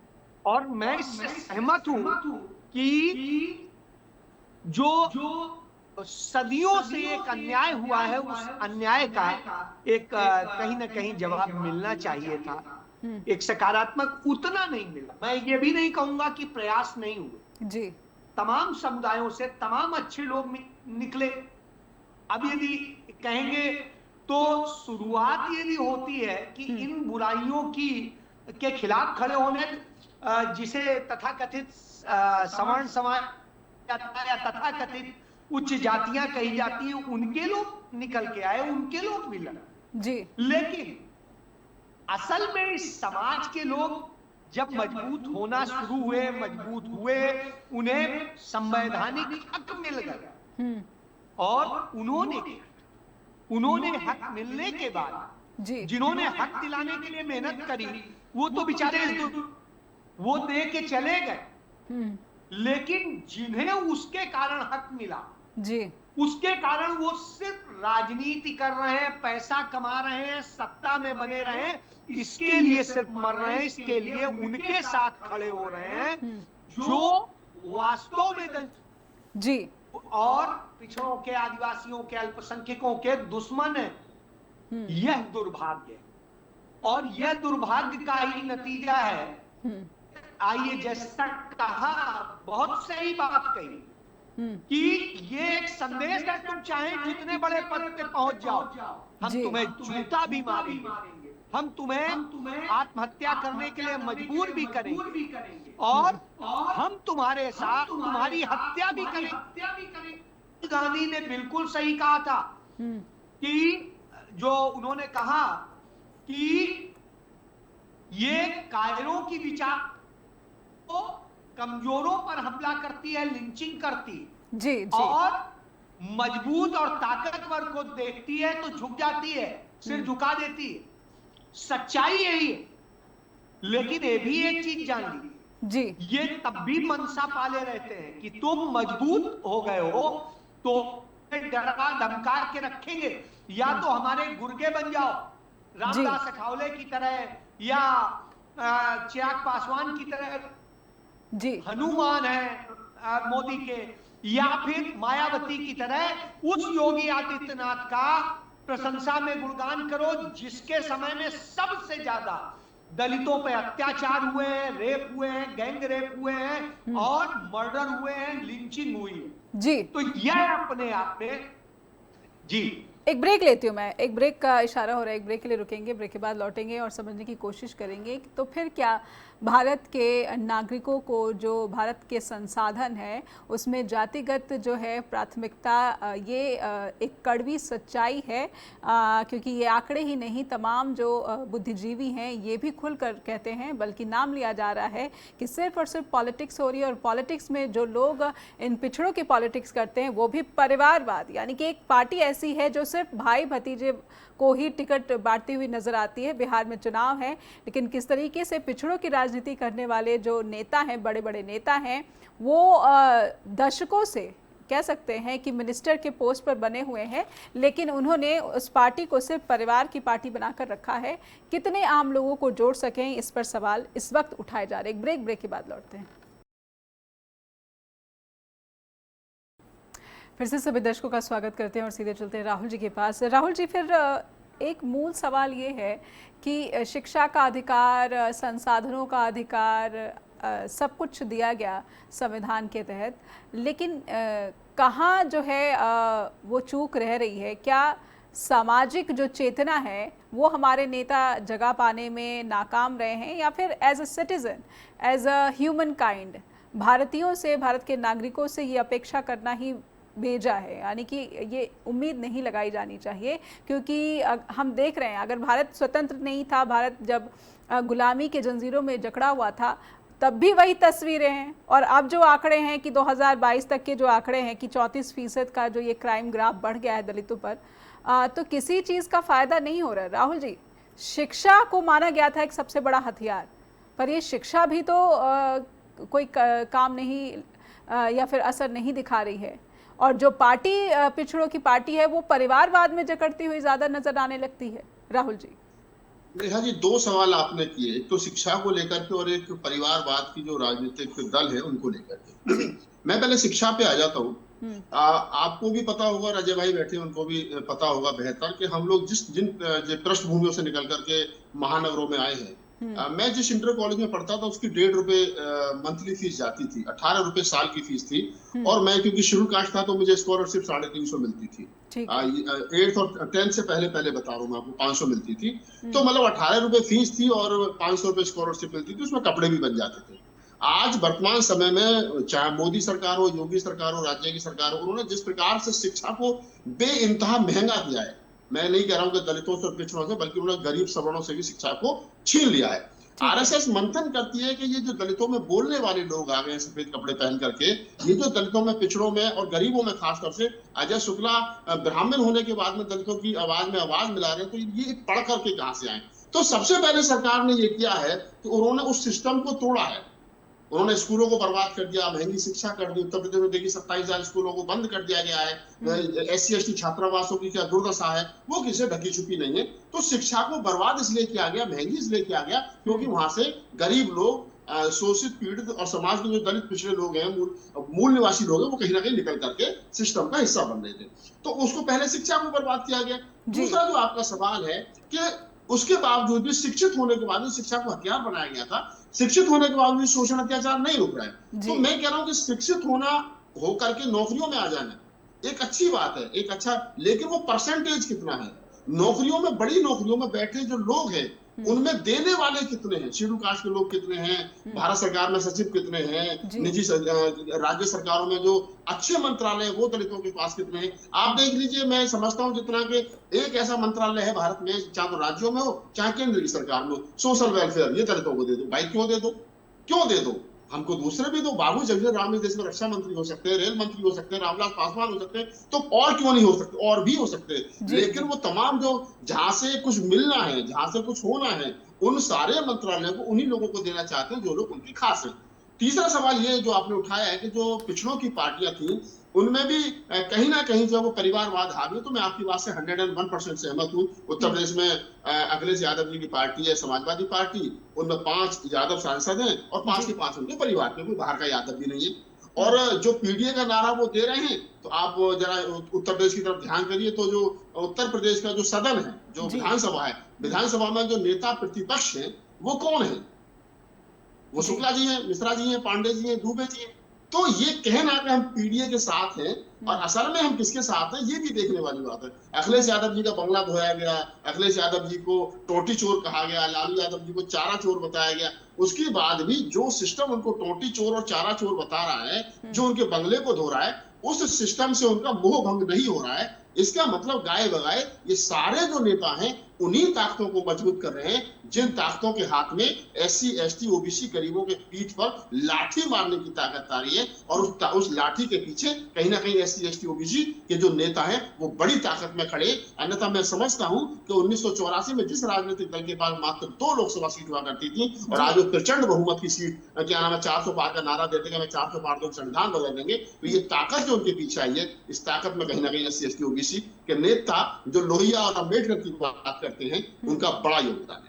और मैं इससे सहमत हूं कि जो सदियों से एक अन्याय हुआ है, उस अन्याय का एक कहीं ना कहीं जवाब मिलना चाहिए था। एक सकारात्मक उतना नहीं मिला। मैं ये भी नहीं कहूंगा कि प्रयास नहीं हुए जी, तमाम समुदायों से तमाम अच्छे लोग निकले। अब यदि कहेंगे तो शुरुआत यदि होती है कि इन बुराइयों के खिलाफ खड़े होने, जिसे तथाकथित सवर्ण समाज या तथाकथित उच्च जातियां कही जाती हैं, उनके लोग निकल के आए, उनके लोग भी लड़े जी। लेकिन असल में इस समाज के लोग जब मजबूत होना शुरू हुए, मजबूत हुए, उन्हें संवैधानिक हक मिल गया और उन्होंने हक मिलने के बाद जिन्होंने हक दिलाने के लिए मेहनत करी, वो तो बेचारे वो दे के चले गए, लेकिन जिन्हें उसके कारण हक मिला जी, उसके कारण वो सिर्फ राजनीति कर रहे हैं, पैसा कमा रहे हैं, सत्ता में बने रहे हैं, इसके लिए सिर्फ मर रहे हैं, इसके लिए उनके साथ खड़े हो रहे हैं जो वास्तव में जी और पिछड़ों के, आदिवासियों के, अल्पसंख्यकों के दुश्मन है। यह दुर्भाग्य, और यह दुर्भाग्य का ही नतीजा है आइए, जैसा कहा, बहुत सही बात कही कि ये एक संदेश है, तुम चाहे जितने बड़े पद पे पहुंच जाओ, हम तुम्हें जूता भी मारेंगे, हम तुम्हें आत्महत्या करने के लिए मजबूर भी करेंगे और हम तुम्हारे साथ तुम्हारी हत्या भी करेंगे। गांधी ने बिल्कुल सही कहा था कि जो उन्होंने कहा कि ये कायरों की विचार को कमजोरों पर हमला करती है, लिंचिंग करती जी, जी। और मजबूत और ताकतवर को देखती है तो झुक जाती है, सिर झुका देती है। सच्चाई यही है। लेकिन ये भी एक चीज जान ली जी, ये तब भी मनसा पाले रहते हैं कि तुम मजबूत हो गए हो तो डरा धमका के रखेंगे, या तो हमारे गुर्गे बन जाओ रामदास अठावले की तरह, या चिराग पासवान की तरह जी, हनुमान है मोदी के, या फिर मायावती की तरह उस योगी आदित्यनाथ का प्रशंसा में गुणगान करो जिसके समय में सबसे ज्यादा दलितों पे अत्याचार हुए हैं, रेप हुए हैं, गैंग रेप हुए हैं और मर्डर हुए हैं, लिंचिंग हुई है। जी। तो यह अपने आप में जी एक ब्रेक लेती हूँ मैं, एक ब्रेक का इशारा हो रहा है, एक ब्रेक के लिए रुकेंगे, ब्रेक के बाद लौटेंगे और समझने की कोशिश करेंगे कि तो फिर क्या भारत के नागरिकों को जो भारत के संसाधन है उसमें जातिगत जो है प्राथमिकता, ये एक कड़वी सच्चाई है, क्योंकि ये आंकड़े ही नहीं, तमाम जो बुद्धिजीवी हैं ये भी खुलकर कहते हैं, बल्कि नाम लिया जा रहा है कि सिर्फ और सिर्फ पॉलिटिक्स हो रही है, और पॉलिटिक्स में जो लोग इन पिछड़ों की पॉलिटिक्स करते हैं वो भी परिवारवाद, यानी कि एक पार्टी ऐसी है जो सिर्फ भाई भतीजे को ही टिकट बांटती हुई नजर आती है। बिहार में चुनाव है, लेकिन किस तरीके से पिछड़ों की राजनीति करने वाले जो नेता हैं, बड़े बड़े नेता हैं, वो दशकों से कह सकते हैं कि मिनिस्टर के पोस्ट पर बने हुए हैं, लेकिन उन्होंने उस पार्टी को सिर्फ परिवार की पार्टी बनाकर रखा है। कितने आम लोगों को जोड़ सकें, इस पर सवाल इस वक्त उठाए जा रहे हैं। ब्रेक के बाद लौटते हैं। फिर से सभी दर्शकों का स्वागत करते हैं और सीधे चलते हैं राहुल जी के पास। राहुल जी, फिर एक मूल सवाल ये है कि शिक्षा का अधिकार, संसाधनों का अधिकार, सब कुछ दिया गया संविधान के तहत, लेकिन कहाँ जो है वो चूक रह रही है? क्या सामाजिक जो चेतना है वो हमारे नेता जगह पाने में नाकाम रहे हैं, या फिर as a citizen, as a human kind भारतीयों से, भारत के नागरिकों से ये अपेक्षा करना ही भेजा है, यानी कि ये उम्मीद नहीं लगाई जानी चाहिए? क्योंकि हम देख रहे हैं, अगर भारत स्वतंत्र नहीं था, भारत जब गुलामी के जंजीरों में जकड़ा हुआ था, तब भी वही तस्वीरें हैं, और अब जो आंकड़े हैं कि 2022 तक के जो आंकड़े हैं कि 34% का जो ये क्राइम ग्राफ बढ़ गया है दलितों पर, तो किसी चीज़ का फ़ायदा नहीं हो रहा है। राहुल जी, शिक्षा को माना गया था एक सबसे बड़ा हथियार, पर ये शिक्षा भी तो कोई काम नहीं या फिर असर नहीं दिखा रही है, और जो पार्टी पिछड़ों की पार्टी है वो परिवारवाद में जकड़ती हुई ज्यादा नजर आने लगती है। राहुल जी, नेहा जी, दो सवाल आपने किए, एक तो शिक्षा को लेकर के और एक परिवारवाद की जो राजनीतिक दल है उनको लेकर के। मैं पहले शिक्षा पे आ जाता हूँ। आपको भी पता होगा, अजय भाई बैठे उनको भी पता होगा बेहतर कि हम लोग जिन पृष्ठभूमियों से निकल करके महानगरों में आए हैं, मैं जिस इंटर कॉलेज में पढ़ता था उसकी 1.5 रुपए मंथली फीस जाती थी, 18 रुपए साल की फीस थी, और मैं क्योंकि शेड्यूल कास्ट था तो मुझे स्कॉलरशिप 350 मिलती थी। 8th और 10th से पहले बता रहा हूँ मैं आपको, 500 मिलती थी। तो मतलब 18 रुपए फीस थी और 500 रुपए स्कॉलरशिप मिलती थी, उसमें कपड़े भी बन जाते थे। आज वर्तमान समय में चाहे मोदी सरकार हो, योगी सरकार हो, राज्य की सरकार हो, उन्होंने जिस प्रकार से शिक्षा को बेइंतहा महंगा दिया है, मैं नहीं कह रहा हूं कि दलितों से और पिछड़ों से, बल्कि उन्होंने गरीब सवर्णों से भी शिक्षा को छीन लिया है। आरएसएस मंथन करती है कि ये जो दलितों में बोलने वाले लोग आ गए हैं सफेद कपड़े पहन करके, ये जो दलितों में, पिछड़ों में और गरीबों में, खासतौर से अजय शुक्ला ब्राह्मण होने के बाद में दलितों की आवाज में आवाज मिला रहे हैं, तो ये पढ़ करके कहां से आए? तो सबसे पहले सरकार ने ये किया है कि उन्होंने उस सिस्टम को तोड़ा है। उन्होंने स्कूलों को बर्बाद कर दिया, महंगी शिक्षा कर दी। उत्तर प्रदेश में देखिए 27,000 स्कूलों को बंद कर दिया गया है। SC ST छात्रावासों की क्या दुर्दशा है, वो किसी ढकी छुपी नहीं है। तो शिक्षा को बर्बाद इसलिए किया गया, महंगी इसलिए किया गया, क्योंकि वहां से गरीब लोग, शोषित, पीड़ित और समाज के जो दलित पिछड़े लोग हैं, मूल निवासी लोग हैं, वो कहीं ना कहीं निकल करके सिस्टम का हिस्सा बन रहे थे। तो उसको पहले शिक्षा को बर्बाद किया गया। दूसरा जो आपका सवाल है कि उसके बावजूद भी, शिक्षित होने के बाद भी शिक्षा को हथियार बनाया गया था, शिक्षित होने के बाद भी शोषण अत्याचार नहीं रुक रहा है। तो मैं कह रहा हूं कि शिक्षित होना होकर के नौकरियों में आ जाना एक अच्छी बात है, एक अच्छा, लेकिन वो परसेंटेज कितना है? नौकरियों में, बड़ी नौकरियों में बैठे जो लोग हैं उनमें देने वाले कितने हैं? शेड्यूल कास्ट के लोग कितने हैं? भारत सरकार में सचिव कितने हैं? निजी राज्य सरकारों में जो अच्छे मंत्रालय वो दलितों के पास कितने हैं? आप देख लीजिए, मैं समझता हूं जितना कि एक ऐसा मंत्रालय है भारत में, चाहे तो राज्यों में हो चाहे केंद्र की सरकार में हो, सोशल वेलफेयर, ये दलितों को दे दो। भाई क्यों दे दो? क्यों दे दो? हमको दूसरे भी दो। बाबू जगजीवन राम इस देश में रक्षा मंत्री हो सकते हैं, रेल मंत्री हो सकते हैं, रामविलास पासवान हो सकते हैं, तो और क्यों नहीं हो सकते? और भी हो सकते हैं। लेकिन वो तमाम जो, जहां से कुछ मिलना है, जहां से कुछ होना है, उन सारे मंत्रालयों को उन्हीं लोगों को देना चाहते हैं जो लोग उनकी खास हैं। तीसरा सवाल ये जो आपने उठाया है कि जो पिछड़ों की पार्टियां थी उनमें भी कहीं ना कहीं जब वो परिवारवाद हावी, तो मैं आपकी बात से 101% सहमत हूँ। उत्तर प्रदेश में अखिलेश यादव जी की पार्टी है, समाजवादी पार्टी, उनमें 5 यादव सांसद हैं और 5 के 5 उनके परिवार के, कोई बाहर का यादव भी नहीं है। और जो पीडीए का नारा वो दे रहे हैं, तो आप जरा उत्तर प्रदेश की तरफ ध्यान करिए, तो जो उत्तर प्रदेश का जो सदन है, जो विधानसभा है, विधानसभा में जो नेता प्रतिपक्ष है वो कौन है? वो शुक्ला जी हैं, मिश्रा जी हैं, पांडे जी हैं, दुबे जी हैं। तो ये कहना कि हम पीडीए के साथ हैं और असल में हम किसके साथ हैं, ये भी देखने वाली बात है। अखिलेश यादव जी का बंगला धोया गया, अखिलेश यादव जी को टोटी चोर कहा गया, लालू यादव जी को चारा चोर बताया गया। उसके बाद भी जो सिस्टम उनको टोटी चोर और चारा चोर बता रहा है, जो उनके बंगले को धो रहा है, उस सिस्टम से उनका मोह भंग नहीं हो रहा है। इसका मतलब गाए बगाए ये सारे जो नेता हैं उन्हीं ताकतों को मजबूत कर रहे हैं जिन ताकतों के हाथ में एससी, एसटी, ओबीसी गरीबों के पीठ पर लाठी मारने की ताकत आ रही है। और उस लाठी के पीछे कहीं ना कहीं एससी, एसटी, ओबीसी के जो नेता हैं वो बड़ी ताकत में खड़े। अन्यथा मैं समझता हूं कि 1984 में जिस राजनीतिक दल के पास मात्र 2 लोकसभा सीट हुआ करती थी और आज वो प्रचंड बहुमत की सीट, क्या नाम है, 400 पार का नारा देते हैं, 400 पार तो संविधान बदल देंगे, तो ये ताकत जो उनके पीछे आई है, इस ताकत में कहीं ना कहीं एससी, एसटी, ओबीसी के नेता जो लोहिया और अम्बेडकर की बात करते हैं उनका बड़ा योगदान है।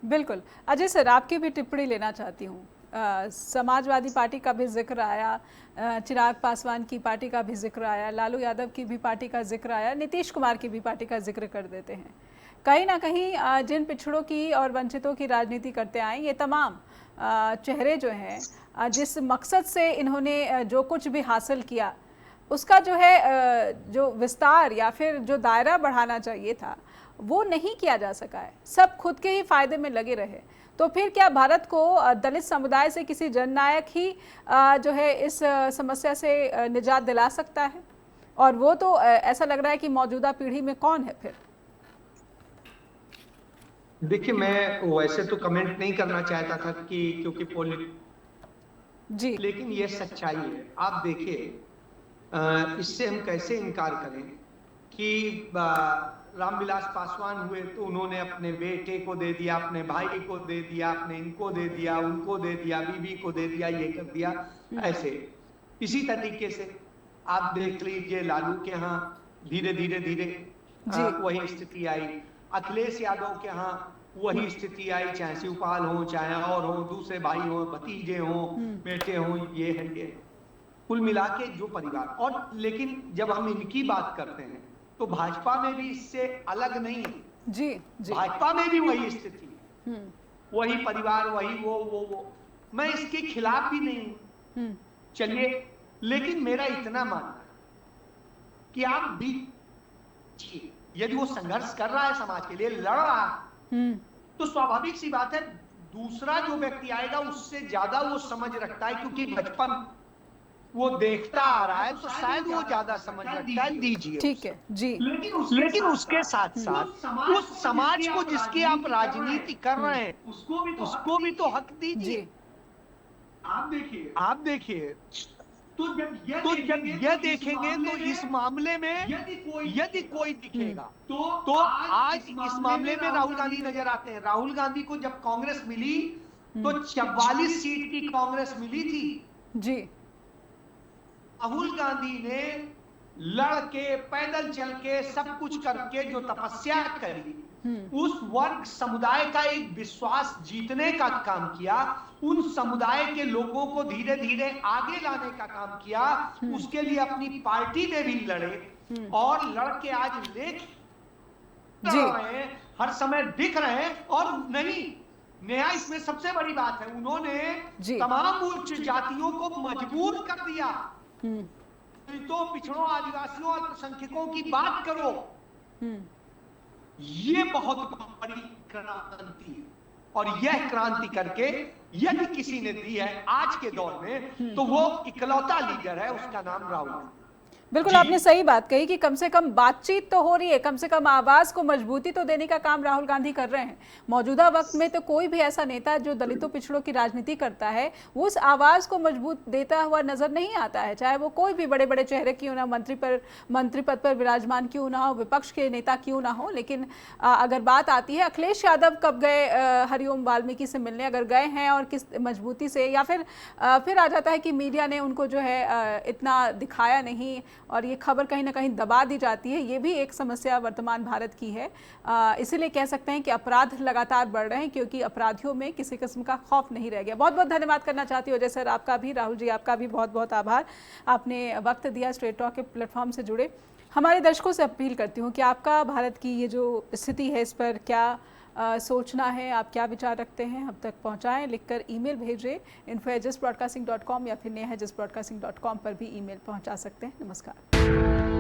बिल्कुल। अजय सर, आपकी भी टिप्पणी लेना चाहती हूँ। समाजवादी पार्टी का भी जिक्र आया, चिराग पासवान की पार्टी का भी जिक्र आया, लालू यादव की भी पार्टी का जिक्र आया, नीतीश कुमार की भी पार्टी का जिक्र कर देते हैं। कहीं ना कहीं जिन पिछड़ों की और वंचितों की राजनीति करते आए ये तमाम चेहरे जो हैं, जिस मकसद से इन्होंने जो कुछ भी हासिल किया उसका जो है जो विस्तार या फिर जो दायरा बढ़ाना चाहिए था वो नहीं किया जा सका है। सब खुद के ही फायदे में लगे रहे। तो फिर क्या भारत को दलित समुदाय से किसी जननायक ही जो है इस समस्या से निजात दिला सकता है? और वो तो ऐसा लग रहा है कि मौजूदा पीढ़ी में कौन है फिर? देखिए, मैं वैसे तो कमेंट नहीं करना चाहता था कि क्योंकि जी, लेकिन ये सच्चाई है। आप देखिए, इससे हम कैसे इनकार करें कि रामविलास पासवान हुए तो उन्होंने अपने बेटे को दे दिया, अपने भाई को दे दिया, अपने इनको दे दिया, उनको दे दिया, बीबी को दे दिया, ये कर दिया। ऐसे इसी तरीके से आप देख लीजिए, लालू के यहाँ धीरे धीरे वही स्थिति आई। अखिलेश यादव के यहाँ वही स्थिति आई, चाहे शिवपाल हो, चाहे और हो, दूसरे भाई हो, भतीजे हो, बेटे हो, ये है ये। कुल मिला के जो परिवार, और लेकिन जब हम इनकी बात करते हैं तो भाजपा में भी इससे अलग नहीं है। जी, जी। भाजपा में भी वही स्थिति है, वही परिवार, वही वो। मैं इसके खिलाफ भी नहीं हूं, चलिए, लेकिन मेरा इतना मानना है कि आप भी, यदि वो संघर्ष कर रहा है, समाज के लिए लड़ रहा है, तो स्वाभाविक सी बात है दूसरा जो व्यक्ति आएगा उससे ज्यादा वो समझ रखता है, क्योंकि बचपन वो देखता आ रहा है, तो शायद वो ज्यादा समझ रखता है। दीजिए, ठीक है जी। लेकिन उसके साथ साथ उस समाज को जिसकी आप राजनीति कर रहे हैं उसको भी तो हक दीजिए। आप देखिए, तो जब यह देखेंगे तो इस मामले में यदि कोई दिखेगा तो आज इस मामले में राहुल गांधी नजर आते हैं। राहुल गांधी को जब कांग्रेस मिली तो 44 सीट की कांग्रेस मिली थी जी। राहुल गांधी ने लड़ के, पैदल चल के, सब कुछ करके जो तपस्या करी, उस वर्ग समुदाय का एक विश्वास जीतने का काम किया, उन समुदाय के लोगों को धीरे धीरे आगे लाने का काम किया, उसके लिए अपनी पार्टी में भी लड़े और लड़ के आज लेख हर समय दिख रहे हैं। और नहीं, नेहा इसमें सबसे बड़ी बात है, उन्होंने तमाम उच्च जातियों को मजबूर कर दिया, दलितों, पिछड़ों, आदिवासियों, अल्पसंख्यकों की बात करो। ये बहुत बड़ी क्रांति है, और यह क्रांति करके यदि किसी ने दी है आज के दौर में, तो वो इकलौता लीडर है, उसका नाम राहुल। बिल्कुल आपने सही बात कही कि कम से कम बातचीत तो हो रही है, कम से कम आवाज को मजबूती तो देने का काम राहुल गांधी कर रहे हैं। मौजूदा वक्त में तो कोई भी ऐसा नेता जो दलितों पिछड़ों की राजनीति करता है वो उस आवाज को मजबूत देता हुआ नजर नहीं आता है, चाहे वो कोई भी बड़े बड़े चेहरे क्यों ना, मंत्री पद पर विराजमान क्यों ना हो, विपक्ष के नेता क्यों ना हो। लेकिन अगर बात आती है, अखिलेश यादव कब गए हरिओम वाल्मीकि से मिलने, अगर गए हैं और किस मजबूती से, या फिर आ जाता है कि मीडिया ने उनको जो है इतना दिखाया नहीं और ये खबर कहीं ना कहीं दबा दी जाती है। ये भी एक समस्या वर्तमान भारत की है। इसीलिए कह सकते हैं कि अपराध लगातार बढ़ रहे हैं, क्योंकि अपराधियों में किसी किस्म का खौफ नहीं रह गया। बहुत बहुत धन्यवाद करना चाहती हूँ अजय सर, आपका भी, राहुल जी आपका भी बहुत बहुत आभार, आपने वक्त दिया स्ट्रेट टॉक के प्लेटफॉर्म से जुड़े। हमारे दर्शकों से अपील करती हूँ कि आपका भारत की ये जो स्थिति है इस पर क्या सोचना है, आप क्या विचार रखते हैं, हम तक पहुंचाएं, लिखकर ईमेल भेजें info@justbroadcasting.com या फिर neha@justbroadcasting.com पर भी ईमेल पहुंचा सकते हैं। नमस्कार।